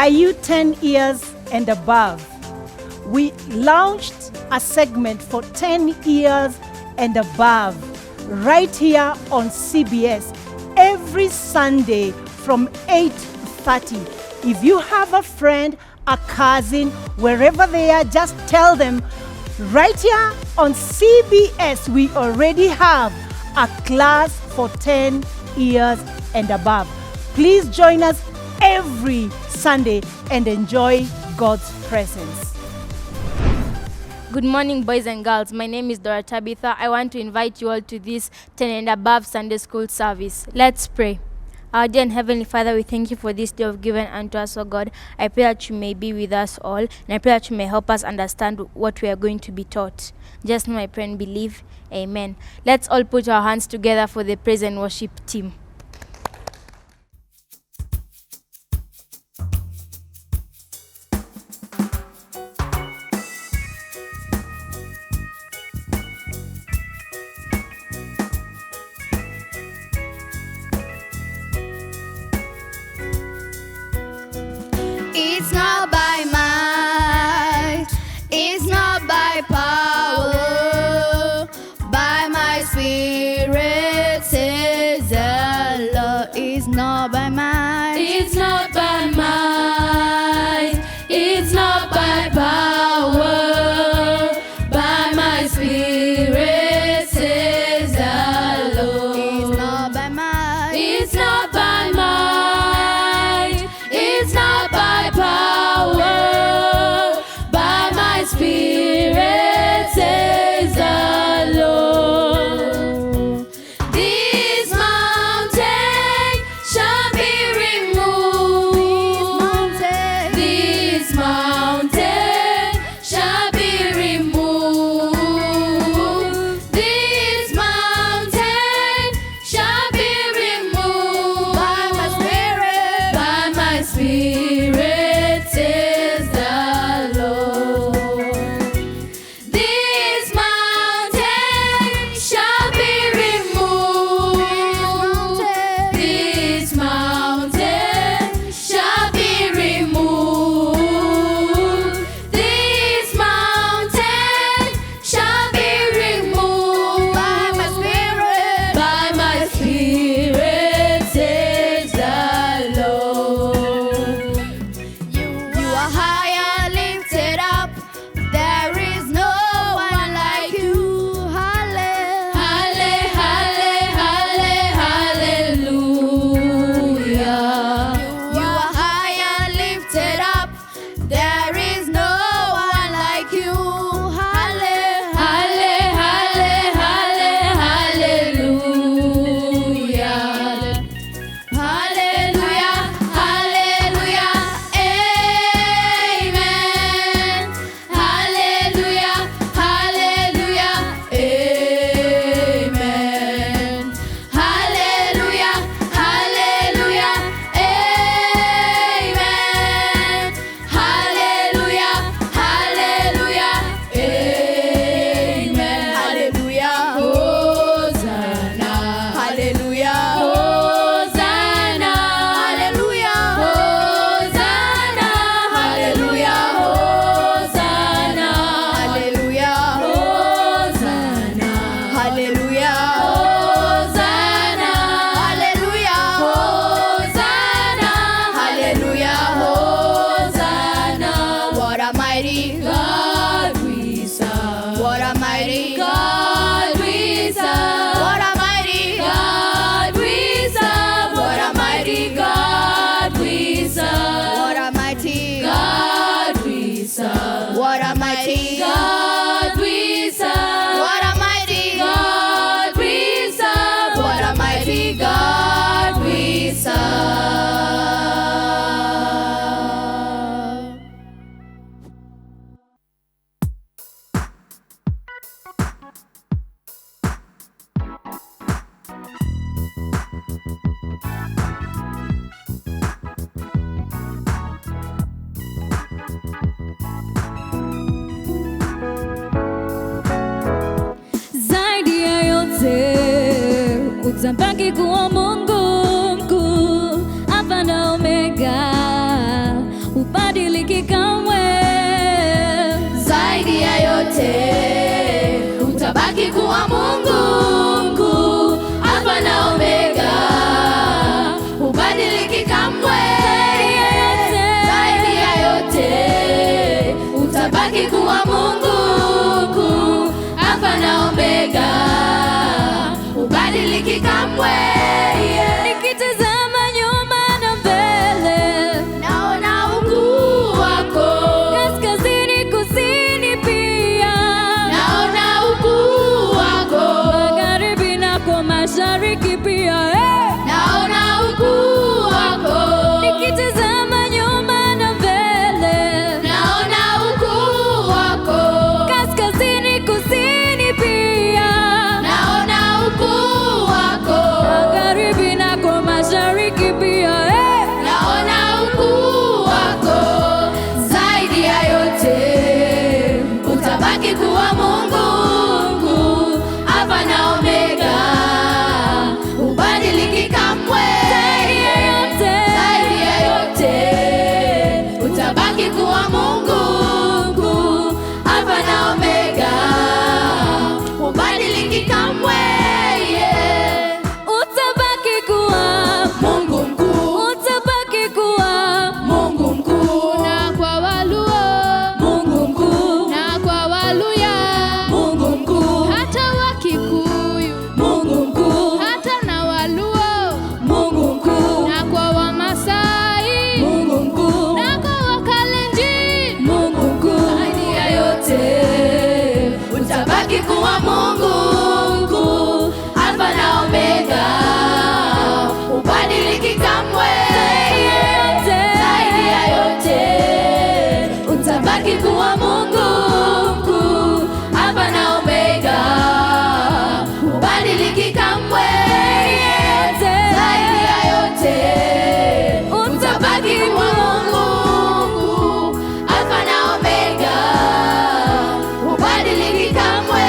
Are you 10 years and above? We launched a segment for 10 years and above right here on CBS every Sunday from 8:30. If you have a friend, a cousin, wherever they are, just tell them right here on CBS we already have a class for 10 years and above. Please join us every Sunday and enjoy God's presence. Good morning, boys and girls. My name is Dora Tabitha. I want to invite you all to this 10 and above Sunday school service. Let's pray. Our dear and Heavenly Father, we thank you for this day you've given unto us, O God. I pray that you may be with us all, and I pray that you may help us understand what we are going to be taught. Just know I pray and believe. Amen. Let's all put our hands together for the praise and worship team. It's not by might, it's not by power, by my spirit, says the Lord. It's not by might, it's not by might, it's not by power, by my spirit, says the Lord. it's not by might, It's not by might, it's not by power, by my spirit, says the Lord. This mountain shall be removed. This mountain shall be removed. This mountain shall be removed by my spirit, by my spirit, says the Lord. This mountain shall be removed. This mountain shall be removed. This mountain shall be removed by my spirit, by my spirit, says the Lord. you are high and lifted up. There is no one like you. Halle, halle, halle, hallelujah. You are high and lifted up. There is no one like you. Halle, halle, halle, hallelujah. Hallelujah, hallelujah, amen. Hallelujah, hallelujah, amen. Hallelujah, hallelujah, amen. Hallelujah, hallelujah, amen. Hallelujah. Hosanna, Hallelujah. Hosanna, Hallelujah. Hosanna, hallelujah, Hosanna, Hallelujah. Hosanna, Hallelujah. Hosanna, Hallelujah. Hosanna, Hallelujah. Hosanna. What a mighty God we serve. What a mighty God we serve. What a mighty God we serve. What a mighty God we serve. What a mighty God we serve. What a mighty God we serve. What a mighty God we serve. What a mighty God we serve. Zaidi ya yote utabaki kuwa Mungu mkuu, Alfa na Omega, kamwe. Nikitazama nyuma na mbele, naona ukuu wako. Kaskazini, kusini pia, naona ukuu wako. Magharibi nako mashariki pia, naona ukuu wako. Nikitazama nyuma na mbele, naona ukuu wako. Kaskazini, kusini pia, naona ukuu wako. Magharibi nako mashariki pia, naona ukuu wako. Zaidi ya yote utabaki kuwa Mungu, Alfa na Omega, hubadiliki kamwe. Zaidi ya yote utabaki kuwa Mungu, Alfa na Omega, hubadiliki kamwe. Utabaki kuwa Mungu mkuu, utabaki kuwa Mungu mkuu. Na kwa Waluo, Mungu mkuu. Na kwa Waluya, Mungu mkuu. Hata Wakikuyu, Mungu mkuu. Hata na Waluo, Mungu mkuu. Na kwa Wamasai, Mungu mkuu. Na kwa Wakalenjin, Mungu mkuu. Zaidi ya yote utabaki kuwa Mungu mkuu, Alfa na Omega, hubadiliki kamwe. Zaidi ya yote utabaki kuwa Mungu mkuu, Alfa na Omega, hubadiliki kamwe. Zaidi ya yote utabaki kuwa Mungu mkuu, Alfa na Omega, hubadiliki kamwe.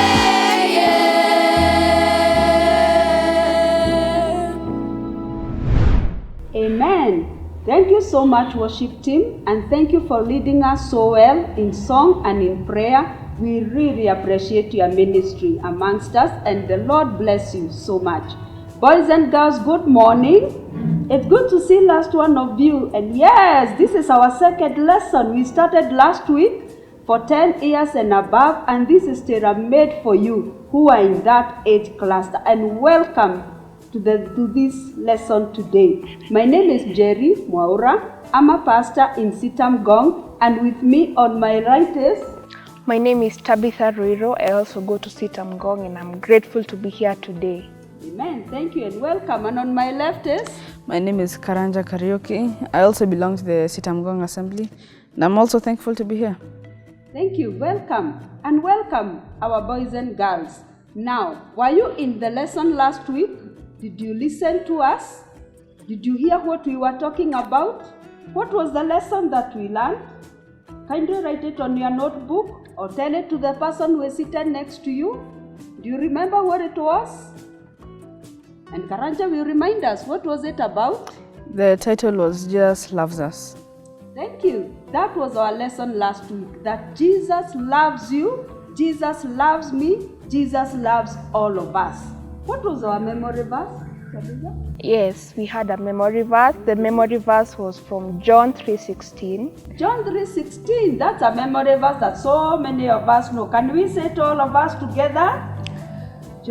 Amen. Thank you so much, worship team, and thank you for leading us so well in song and in prayer. We really appreciate your ministry amongst us, and the Lord bless you so much. Boys and girls, good morning. It's good to see last one of you. And yes, this is our second lesson. We started last week for 10 years and above, and this is tailor-made for you who are in that age cluster. And welcome to this lesson today. My name is Jerry Mwaura. I'm a pastor in Sitamgong, and with me on my right is... My name is Tabitha Ruiro. I also go to Sitamgong, and I'm grateful to be here today. Amen. Thank you and welcome. And on my left is... My name is Karanja Karaoke. I also belong to the Sitamgong Assembly, and I'm also thankful to be here. Thank you. Welcome. And welcome our boys and girls. Now, were you in the lesson last week? Did you listen to us? Did you hear what we were talking about? What was the lesson that we learned? Kindly write it on your notebook or tell it to the person who is sitting next to you. Do you remember what it was? And Karanja will remind us, what was it about? The title was Jesus Loves Us. Thank you. That was our lesson last week, that Jesus loves you, Jesus loves me, Jesus loves all of us. What was our memory verse, Tabitha? Yes, we had a memory verse. The memory verse was from John 3:16. John 3:16, that's a memory verse that so many of us know. Can we say it all of us together?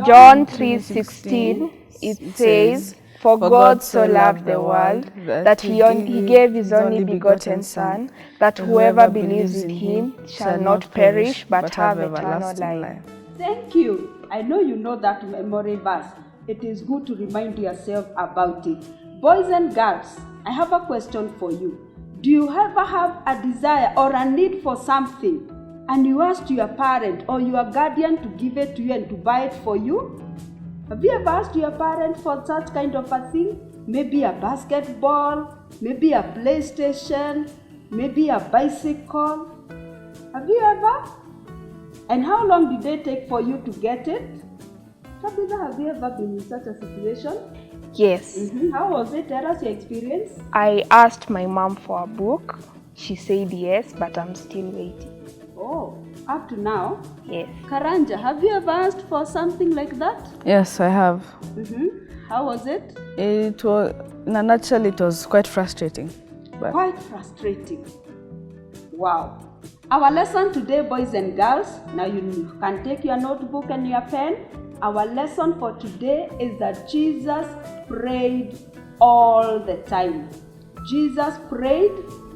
John 3:16, it says, "For God so loved the world that he gave his only begotten Son, that whoever believes in him shall not perish but have eternal life." Thank you. I know you know that memory verse. It is good to remind yourself about it. Boys and girls, I have a question for you. Do you ever have a desire or a need for something and you asked your parent or your guardian to give it to you and to buy it for you? Have you ever asked your parent for such kind of a thing? Maybe a basketball, maybe a PlayStation, maybe a bicycle. Have you ever? And how long did they take for you to get it? Tabitha, have you ever been in such a situation? Yes. How was it? Tell us your experience. I asked my mom for a book. She said yes, but I'm still waiting. Oh, up to now? Yes. Karanja, have you ever asked for something like that? Yes, I have. How was it? It was, in a nutshell, it was quite frustrating. But Quite frustrating. Wow. Our lesson today, boys and girls, now you can take your notebook and your pen Our lesson for today is that Jesus prayed all the time. Jesus prayed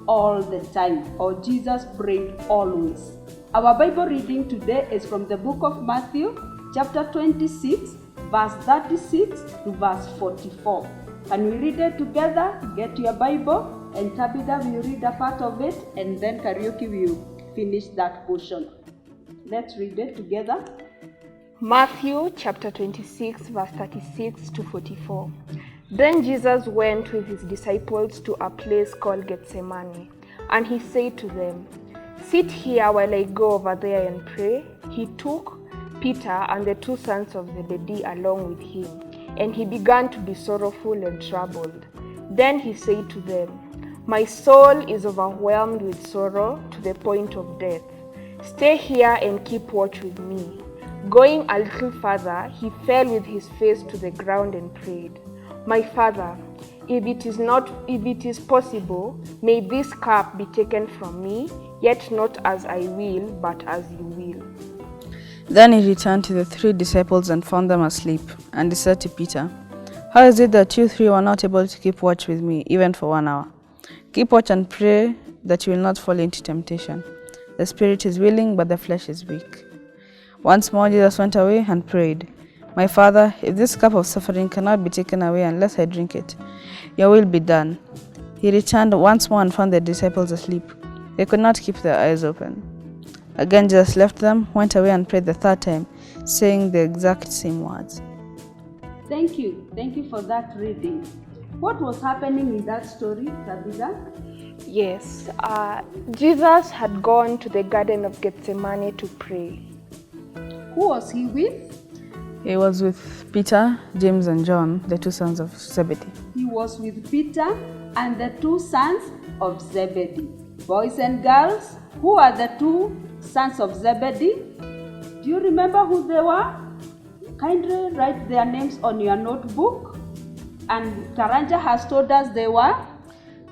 all the time, or Jesus prayed always. Our Bible reading today is from the book of Matthew, chapter 26, verse 36 to verse 44. Can we read it together? Get your Bible, and Tabitha will read a part of it, and then Karaoke will finish that portion. Let's read it together. Matthew chapter 26, verse 36 to 44. Then Jesus went with his disciples to a place called Gethsemane, and he said to them, "Sit here while I go over there and pray." He took Peter and the 2 sons of Zebedee along with him, and he began to be sorrowful and troubled. Then he said to them, "My soul is overwhelmed with sorrow to the point of death. Stay here and keep watch with me." Going a little further, he fell with his face to the ground and prayed, "My Father, if it is possible, may this cup be taken from me, yet not as I will, but as you will." Then he returned to the 3 disciples and found them asleep. And he said to Peter, "How is it that you 3 were not able to keep watch with me, even for 1 hour? Keep watch and pray that you will not fall into temptation. The spirit is willing, but the flesh is weak." Once more Jesus went away and prayed, "My Father, if this cup of suffering cannot be taken away unless I drink it, your will be done." He returned once more and found the disciples asleep. They could not keep their eyes open. Again Jesus left them, went away and prayed the 3rd time, saying the exact same words. Thank you. Thank you for that reading. What was happening in that story, Tabitha? Yes, Jesus had gone to the Garden of Gethsemane to pray. Who was he with? He was with Peter, James and John, the 2 sons of Zebedee. He was with Peter and the 2 sons of Zebedee. Boys and girls, who are the 2 sons of Zebedee? Do you remember who they were? Kindly write their names on your notebook. And Karanja has told us they were?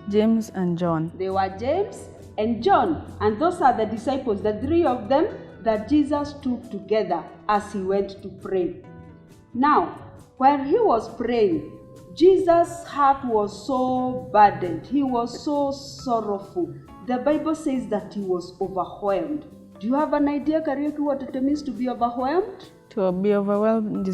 James and John. They were James and John. And those are the disciples, the 3 of them that Jesus took together as he went to pray. Now, while he was praying, Jesus' heart was so burdened. He was so sorrowful. The Bible says that he was overwhelmed. Do you have an idea, Karaoke, what it means to be overwhelmed? To be overwhelmed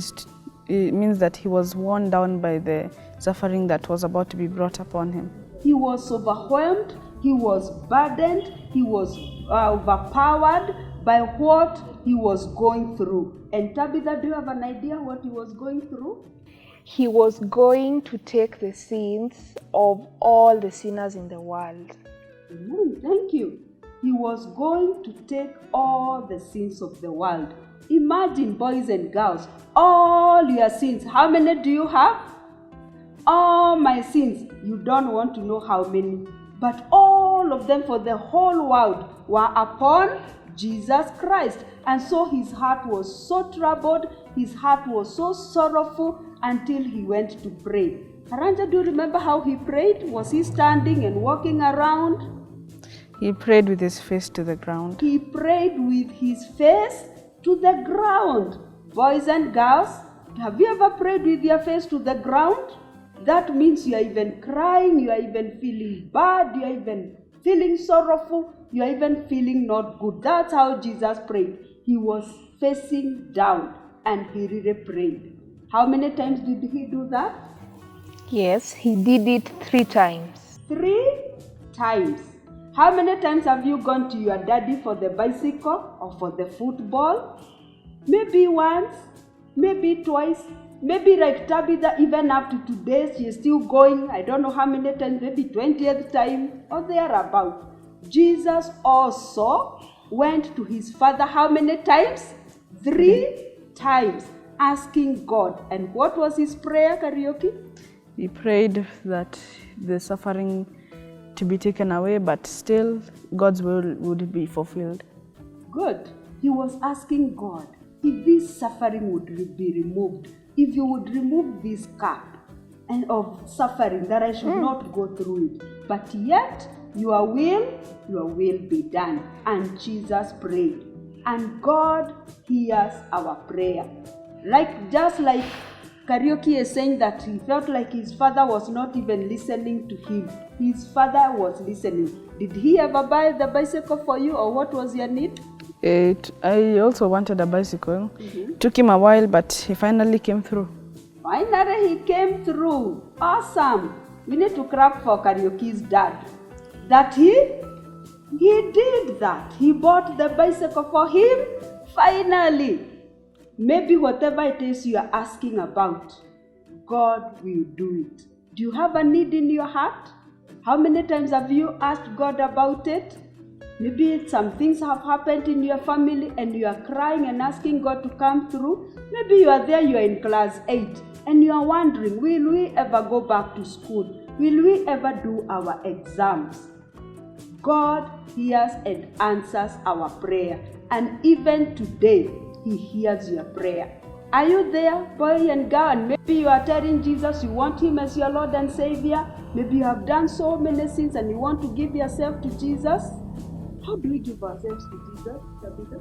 it means that he was worn down by the suffering that was about to be brought upon him. He was overwhelmed, he was burdened, he was overpowered by what he was going through. And Tabitha, do you have an idea what he was going through? He was going to take the sins of all the sinners in the world. Amen. Thank you. He was going to take all the sins of the world. Imagine, boys and girls, all your sins. How many do you have? All my sins. You don't want to know how many. But all of them for the whole world were upon Jesus Christ. And so his heart was so troubled, his heart was so sorrowful until he went to pray. Karanja, do you remember how he prayed? Was he standing and walking around? He prayed with his face to the ground. He prayed with his face to the ground. Boys and girls, have you ever prayed with your face to the ground? That means you are even crying, you are even feeling bad, you are even feeling sorrowful, you are even feeling not good. That's how Jesus prayed. He was facing down and he really prayed. How many times did he do that? Yes, he did it 3 times. 3 times. How many times have you gone to your daddy for the bicycle or for the football? Maybe once, maybe twice, maybe like Tabitha, even up to today, she is still going. I don't know how many times, maybe 20th time or thereabout. Jesus also went to his Father how many times? 3 times, asking God. And what was his prayer, Karaoke? He prayed that the suffering to be taken away, but still God's will would be fulfilled. Good. He was asking God if this suffering would be removed, if you would remove this cup and of suffering, that I should not go through it. But yet, your will be done. And Jesus prayed. And God hears our prayer. Just like Karaoke is saying that he felt like his father was not even listening to him. His father was listening. Did he ever buy the bicycle for you, or what was your need? I also wanted a bicycle. Took him a while, but he finally came through. Finally, he came through. Awesome. We need to clap for Karaoke's dad. That he did that. He bought the bicycle for him. Finally. Maybe whatever it is you are asking about, God will do it. Do you have a need in your heart? How many times have you asked God about it? Maybe some things have happened in your family and you are crying and asking God to come through. Maybe you are there, you are in class 8 and you are wondering, will we ever go back to school? Will we ever do our exams? God hears and answers our prayer. And even today, He hears your prayer. Are you there, boy and girl? And maybe you are telling Jesus you want Him as your Lord and Savior. Maybe you have done so many sins and you want to give yourself to Jesus. How do we give ourselves to Jesus, Tabitha?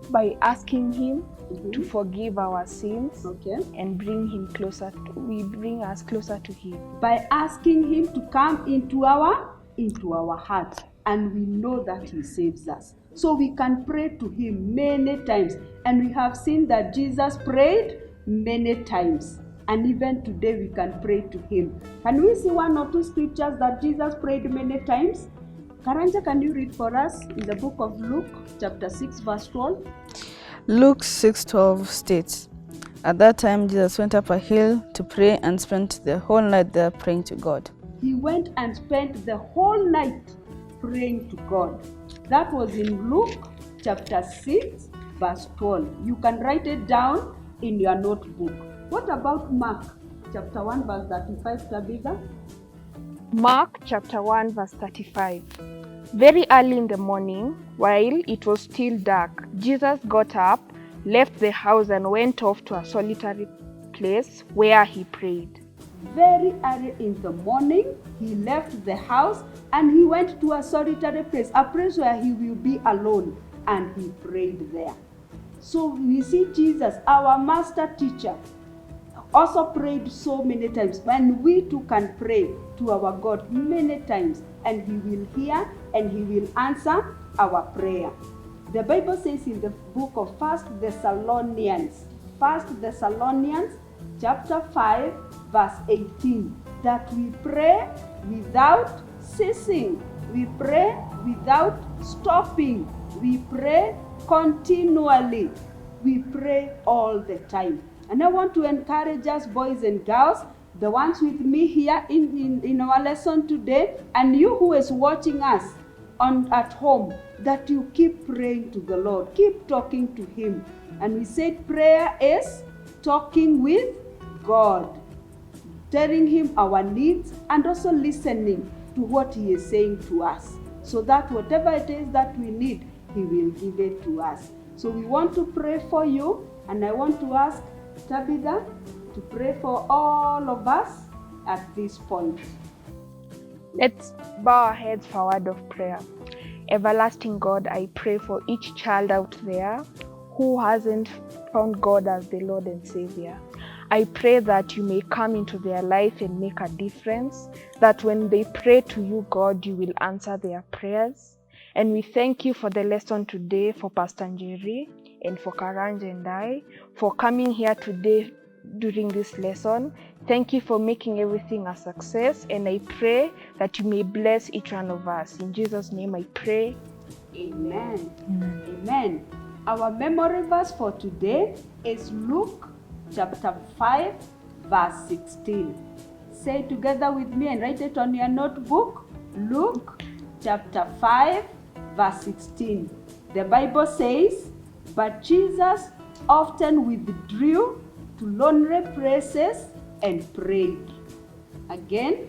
By asking Him to forgive our sins, Okay. and we bring us closer to Him. By asking Him to come into our heart, and we know that He saves us. So we can pray to Him many times, and we have seen that Jesus prayed many times, and even today we can pray to Him. Can we see one or two scriptures that Jesus prayed many times? Karanja, can you read for us in the book of Luke, chapter 6, verse 12? Luke 6:12 states, "At that time Jesus went up a hill to pray and spent the whole night there praying to God." He went and spent the whole night praying to God. That was in Luke chapter 6, verse 12. You can write it down in your notebook. What about Mark chapter 1, verse 35, Tabitha? Mark chapter 1 verse 35. Very early in the morning, while it was still dark, Jesus got up, left the house and went off to a solitary place where he prayed. Very early in the morning, he left the house and he went to a solitary place, a place where he will be alone, and he prayed there. So we see Jesus, our master teacher, also prayed so many times, and we too can pray to our God many times, and He will hear and He will answer our prayer. The Bible says in the book of 1 Thessalonians chapter 5 verse 18, that we pray without ceasing, we pray without stopping, we pray continually, we pray all the time. And I want to encourage us, boys and girls, the ones with me here in our lesson today, and you who is watching us at home, that you keep praying to the Lord, keep talking to Him. And we said prayer is talking with God, telling Him our needs and also listening to what He is saying to us, so that whatever it is that we need, He will give it to us. So we want to pray for you, and I want to ask Tabitha to pray for all of us at this point. Let's bow our heads for a word of prayer. Everlasting God, I pray for each child out there who hasn't found God as the Lord and Savior. I pray that you may come into their life and make a difference, that when they pray to you, God, you will answer their prayers. And we thank you for the lesson today, for Pastor Njeri and for Karanja and I, for coming here today during this lesson. Thank you for making everything a success, and I pray that you may bless each one of us. In Jesus' name I pray. Amen. Amen. Our memory verse for today is Luke chapter 5 verse 16. Say it together with me and write it on your notebook. Luke chapter 5 verse 16. The Bible says, "But Jesus often withdrew to lonely places and prayed." Again,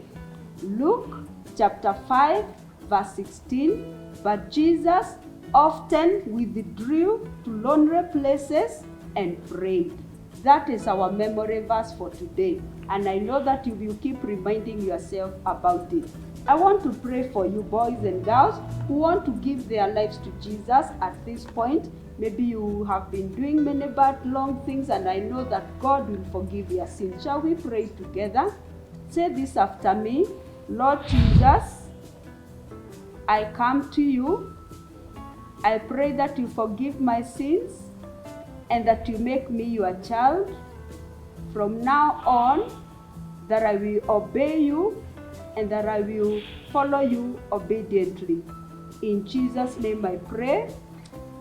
Luke chapter 5 verse 16. "But Jesus often withdrew to lonely places and prayed." That is our memory verse for today, and I know that you will keep reminding yourself about it. I want to pray for you, boys and girls, who want to give their lives to Jesus at this point. Maybe you have been doing many bad, long things, and I know that God will forgive your sins. Shall we pray together? Say this after me. Lord Jesus, I come to you. I pray that you forgive my sins and that you make me your child. From now on, that I will obey you and that I will follow you obediently. In Jesus' name I pray.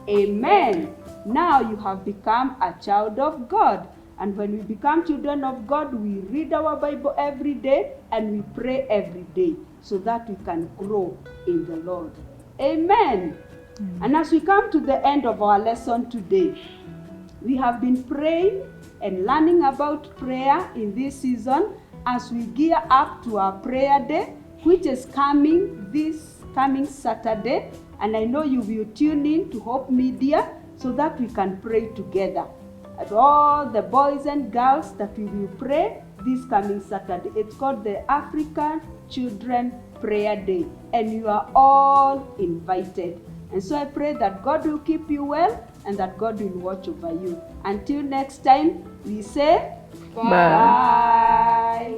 Amen. Now you have become a child of God. And when we become children of God, we read our Bible every day and we pray every day so that we can grow in the Lord. Amen. And as we come to the end of our lesson today, we have been praying and learning about prayer in this season as we gear up to our prayer day, which is coming this coming Saturday. And I know you will tune in to Hope Media so that we can pray together. And all the boys and girls that we will pray this coming Saturday. It's called the African Children Prayer Day. And you are all invited. And so I pray that God will keep you well and that God will watch over you. Until next time, we say bye.